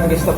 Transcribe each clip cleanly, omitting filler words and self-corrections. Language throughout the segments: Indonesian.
Oke, stop.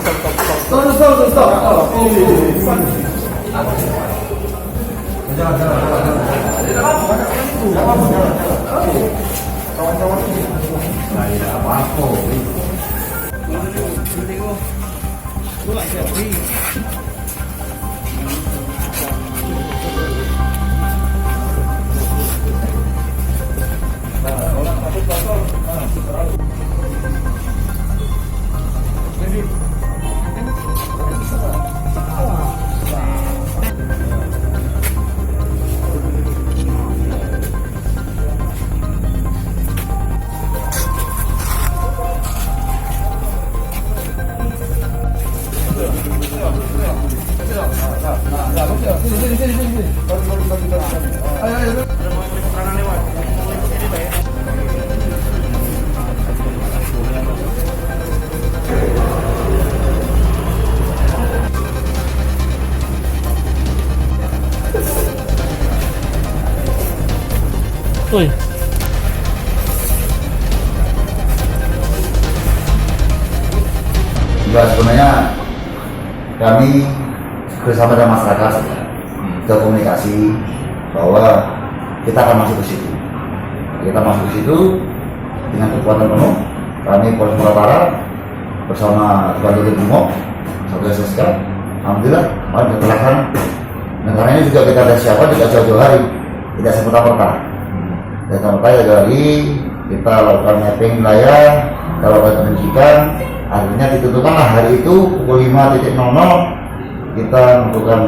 Oi. Ya sebenarnya kami bersama dengan masyarakat kita komunikasi bahwa kita akan masuk ke situ. Kita masuk ke situ dengan kekuatan penuh. Kami Polres Muara Barat bersama Dibantu Brimob, satu SSK. Alhamdulillah, kemarin kita terlaksana. Negaranya juga kita ada siapa tidak jauh-jauh hari, tidak semerta-merta. Dari kita lakukan mapping wilayah, kita lakukan pendidikan, akhirnya ditentukanlah hari itu pukul 5.00 kita melakukan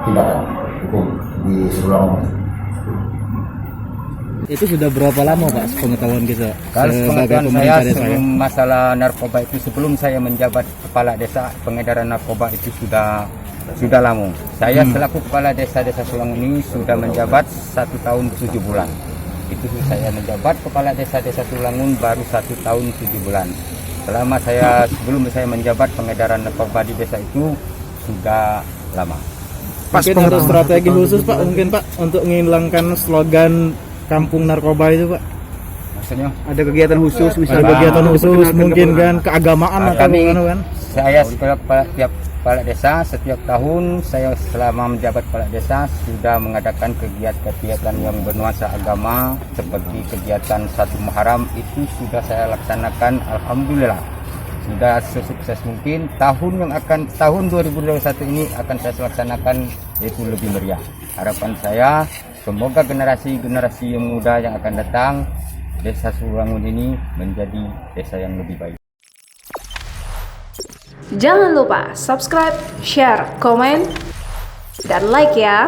tindakan hukum di seluruh Lamongan. Itu sudah berapa lama Pak pengetahuan kita? Kalau pengetahuan saya sebelum masalah narkoba itu, sebelum saya menjabat kepala desa, pengedaran narkoba itu sudah lama. Saya selaku kepala desa Sulangun ini sudah menjabat 1 tahun 7 bulan. Itu saya menjabat kepala desa Sulangun baru 1 tahun 7 bulan. Sebelum saya menjabat pengedaran narkoba di desa itu sudah lama. Mungkin ada strategi khusus Pak, mungkin Pak, untuk menghilangkan slogan kampung narkoba itu Pak? Maksudnya? Ada kegiatan khusus, mungkin kan keagamaan atau kan? Saya setiap kepala desa setiap tahun saya selama menjabat kepala desa sudah mengadakan kegiatan yang bernuansa agama seperti kegiatan 1 Muharram itu sudah saya laksanakan. Alhamdulillah sudah sesukses mungkin. Tahun 2021 ini akan saya laksanakan yaitu lebih meriah. Harapan saya semoga generasi yang muda yang akan datang desa Sulangun ini menjadi desa yang lebih baik. Jangan lupa subscribe, share, komen, dan like ya.